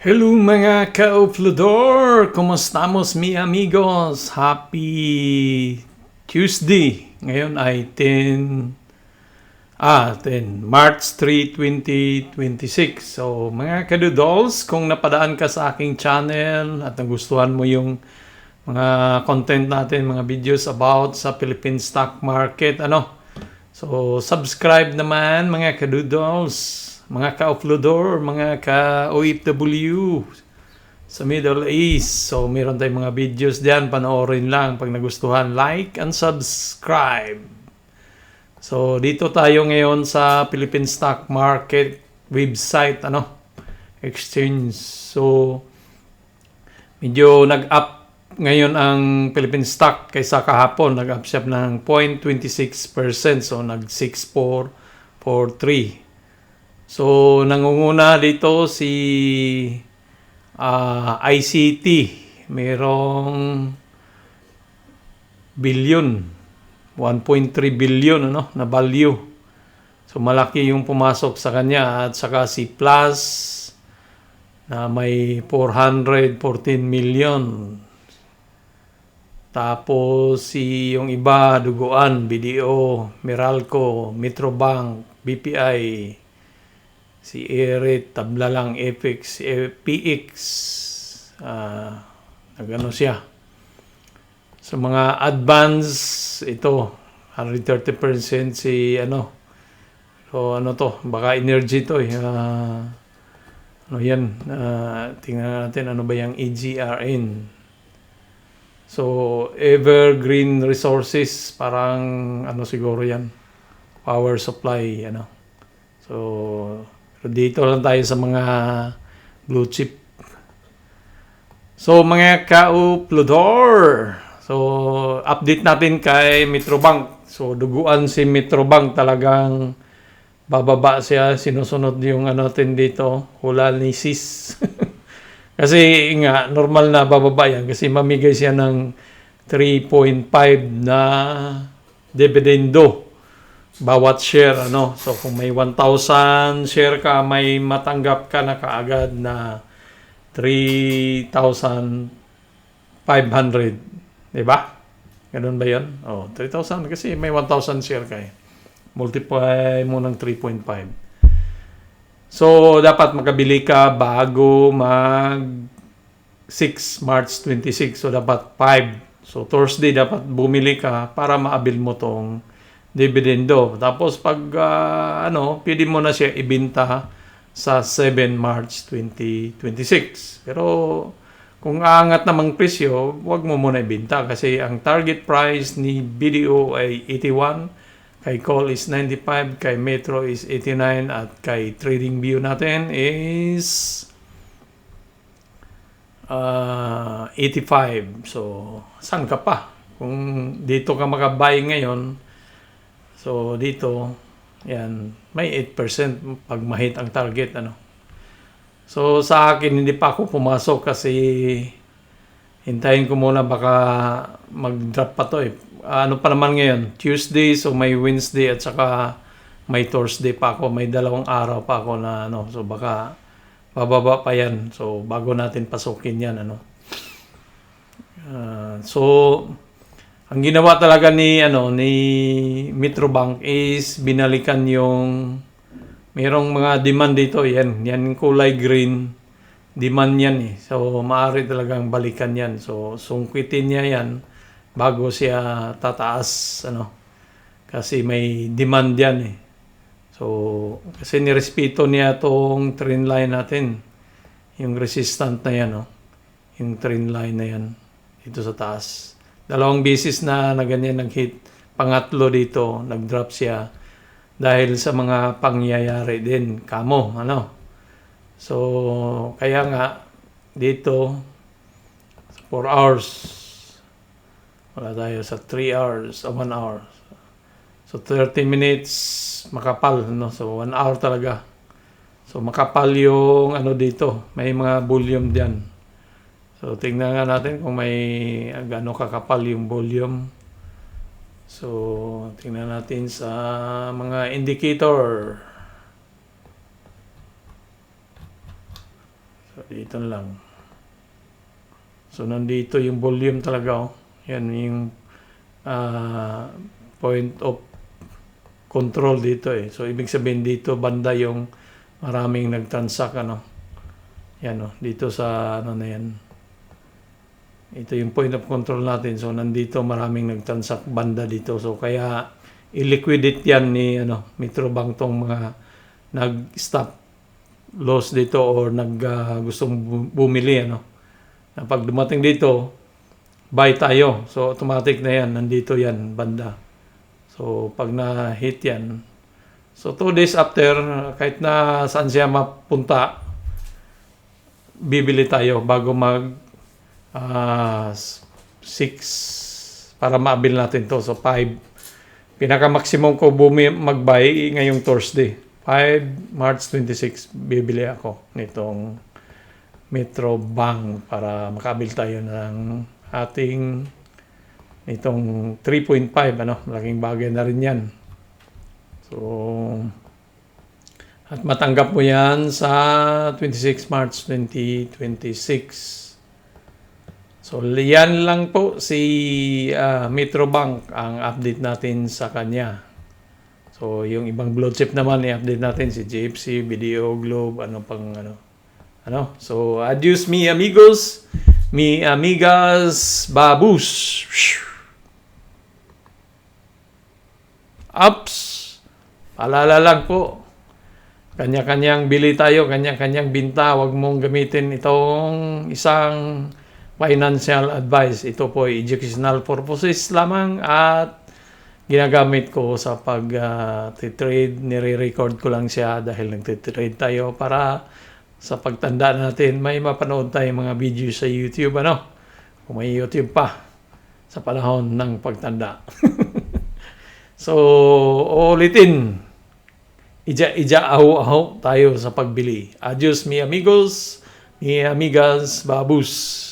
Hello mga ka-uploador! Kumustamos mi amigos? Happy Tuesday! Ngayon ay 10 March 3, 2026. So mga kadoodles, kung napadaan ka sa aking channel at nagustuhan mo yung mga content natin, mga videos about sa Philippine stock market, So subscribe naman mga kadoodles, mga ka-uploador, mga ka-OFW sa Middle East. So, meron tayong mga videos diyan, panoorin lang. Pag nagustuhan, like and subscribe. So, dito tayo ngayon sa Philippine Stock Market website, exchange. So, medyo nag-up ngayon ang Philippine stock kaysa kahapon. Nag-up siya ng 0.26%. So, nag-6443. So, nangunguna dito si ICT. Merong billion, 1.3 billion na value. So, malaki yung pumasok sa kanya. At saka si Plus na may 414 million. Tapos si yung iba, Duguan, BDO, Meralco, Metrobank, BPI, si Erit, tabla lang, FX, PX, nagano siya. Sa mga advance, ito, 130% si So baka energy to yan, tingnan natin ano ba yung EGRN. So, Evergreen Resources, parang siguro yan, power supply, So, dito lang tayo sa mga blue chip. So, mga ka-uploador, so, update natin kay Metrobank. So, duguan si Metrobank, talagang bababa siya, sinusunod yung natin dito, hula ni sis. Kasi nga, normal na bababa yan kasi mamigay siya ng 3.5 na dividendo bawat share, So, kung may 1,000 share ka, may matanggap ka na kaagad na 3,500. Diba? Ganun ba yun? 3,000 kasi may 1,000 share ka eh. Multiply mo ng 3.5. So, dapat makabili ka bago mag 6 March 26. So, dapat 5. So, Thursday dapat bumili ka para maabil mo tong dividendo. Tapos, pag pwede mo na siya ibenta sa 7 March 2026. Pero, kung aangat namang presyo, huwag mo muna ibenta kasi ang target price ni BDO ay 81. Kay Call is 95, kay Metro is 89, at kay TradingView natin is 85. So, saan ka pa? Kung dito ka makabuy ngayon, so dito, yan, may 8% pag mahit ang target, So, sa akin, hindi pa ako pumasok kasi hintayin ko muna, baka mag-drop pa to eh. Pa naman ngayon? Tuesday, so may Wednesday at saka may Thursday pa ako. May 2 araw pa ako na So baka bababa pa yan. So bago natin pasukin yan, So ang ginawa talaga ni Metrobank is binalikan yung merong mga demand dito. Yan yung kulay green. Demand yan eh. So maaari talagang balikan yan. So sungkitin niya yan bago siya tataas, kasi may demand yan eh. So, kasi nirespeto niya tong trend line natin, yung resistant na yan, yung trend line na yan, dito sa taas. 2 beses na ganyan nag-hit, pangatlo dito, nag-drop siya, dahil sa mga pangyayari din, kamo, So, kaya nga, dito, 4 hours, wala tayo sa 3 hours o 1 hour. So 30 minutes makapal, So 1 hour talaga. So makapal yung dito, may mga volume diyan. So tingnan nga natin kung may gaano kakapal yung volume. So tingnan natin sa mga indicator. So Dito lang. So, nandito yung volume talaga. Oh. Yan yung point of control dito eh. So, ibig sabihin dito, banda yung maraming nagtransact, ano. Yan, oh. Dito sa, ano na yan. Ito yung point of control natin. So, nandito maraming nagtransact banda dito. So, kaya, i-liquidate yan ni, Metrobank tong mga nag-stop loss dito or gustong bumili, ano. Na pag dumating dito, buy tayo. So, automatic na yan. Nandito yan, banda. So, pag na-hit yan, so 2 days after, kahit na saan siya mapunta, bibili tayo bago mag 6 para maabil natin to. So, 5. Pinaka-maximum ko mag-buy ngayong Thursday. 5 March 26, bibili ako nitong Metrobank para makabil tayo ng ating itong 3.5, malaking bagay na rin yan. So, at matanggap mo yan sa 26 March 2026. So, yan lang po si Metrobank ang update natin sa kanya. So, yung ibang blue chip naman, i-update natin si JFC, BDO, Globe, So, adios mi amigos, mi amigas, babus. Ups. Paalala lang po. Kanya-kanyang bili tayo, kanya-kanyang binta. Huwag mong gamitin itong isang financial advice. Ito po ay educational purposes lamang at ginagamit ko sa pag-trade. Nire-record ko lang siya dahil nagtitrade tayo para sa pagtanda natin may mapanood tayong mga video sa YouTube, Kung may YouTube pa sa panahon ng pagtanda. So, ulitin. Ija, aho tayo sa pagbili. Adios, mi amigos, mi amigas, babus.